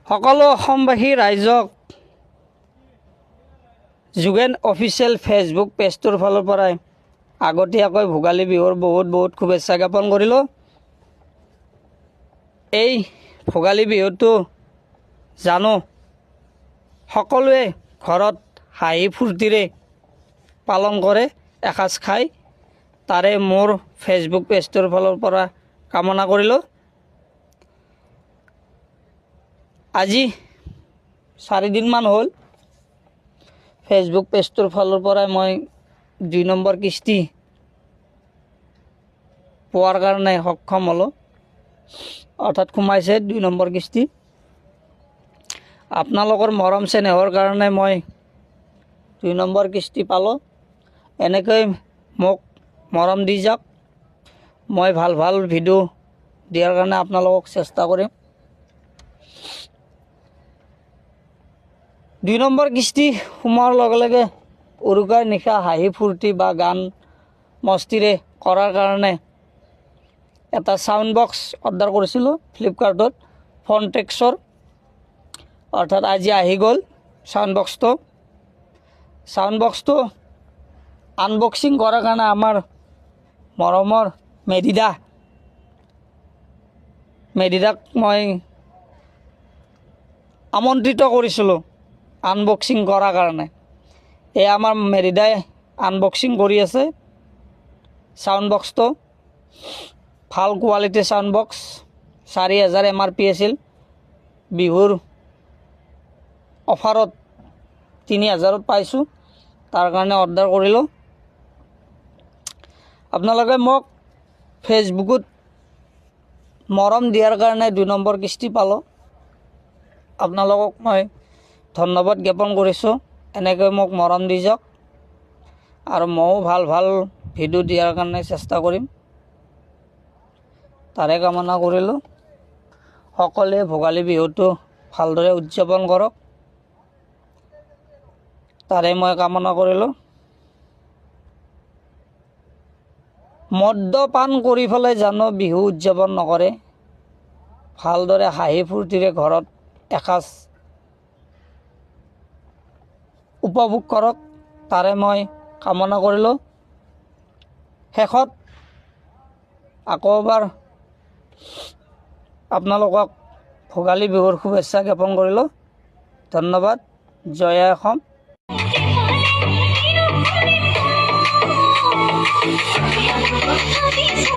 সকলো অসমবাসী ৰাইজক যোগেন অফিচিয়েল ফেচবুক পেজটোৰ ফালৰ পৰাই আগতীয়াকৈ ভোগালী বিহুৰ বহুত বহুত শুভেচ্ছা জ্ঞাপন কৰিলোঁ। এই ভোগালী বিহুটো জানো সকলোৱে ঘৰত হাঁহি ফূৰ্তিৰে পালন কৰে, এসাঁজ খায়, তাৰে মোৰ ফেচবুক পেজটোৰ ফালৰ পৰা কামনা কৰিলোঁ। আজি 4 দিনমান হ'ল ফেচবুক পেজটোৰ ফালৰ পৰাই মই 2 নম্বৰ কিস্তি পোৱাৰ কাৰণে সক্ষম হ'লোঁ, অৰ্থাৎ সোমাইছে 2 নম্বৰ কিস্তি। আপোনালোকৰ মৰম চেনেহৰ কাৰণে মই 2 নম্বৰ কিস্তি পালোঁ। এনেকৈ মোক মৰম দি যাওক, মই ভাল ভাল ভিডিঅ' দিয়াৰ কাৰণে আপোনালোকক চেষ্টা কৰিম। 2 নম্বৰ কিস্তি সোমোৱাৰ লগে লগে উৰুকাৰ নিশা হাঁহি ফূৰ্তি বা গান মস্তিৰে কৰাৰ কাৰণে এটা ছাউণ্ড বক্স অৰ্ডাৰ কৰিছিলোঁ ফ্লিপকাৰ্টত ফনটেক্সৰ, অৰ্থাৎ আজি আহি গ'ল ছাউণ্ড বক্সটো আনবক্সিং কৰাৰ কাৰণে আমাৰ মৰমৰ মেডিদাক মই আমন্ত্ৰিত কৰিছিলোঁ আনবক্সিং কৰাৰ কাৰণে। এই আমাৰ মেডিদাই আনবক্সিং কৰি আছে ছাউণ্ড বক্সটো। ভাল কোৱালিটিৰ ছাউণ্ড বক্স, 4000 MRP আছিল, বিহুৰ অফাৰত 3000ত পাইছোঁ, তাৰ কাৰণে অৰ্ডাৰ কৰিলোঁ। আপোনালোকে মোক ফেচবুকত মৰম দিয়াৰ কাৰণে 2 নম্বৰ কিস্তি পালোঁ। আপোনালোকক মই ধন্যবাদ জ্ঞাপন কৰিছোঁ। এনেকৈ মোক মৰম দি যাওক আৰু ময়ো ভাল ভাল ভিডিঅ' দিয়াৰ কাৰণে চেষ্টা কৰিম, তাৰে কামনা কৰিলোঁ। সকলোৱে ভোগালী বিহুটো ভালদৰে উদযাপন কৰক, তাৰে মই কামনা কৰিলোঁ। মদ্যপান কৰি পেলাই জানো বিহু উদযাপন নকৰে, ভালদৰে হাঁহি ফূৰ্তিৰে ঘৰত এসাঁজ উপভোগ কৰক, তাৰে মই কামনা কৰিলোঁ। শেষত আকৌ এবাৰ আপোনালোকক ভোগালী বিহুৰ শুভেচ্ছা জ্ঞাপন কৰিলোঁ। ধন্যবাদ। জয় আই অসম।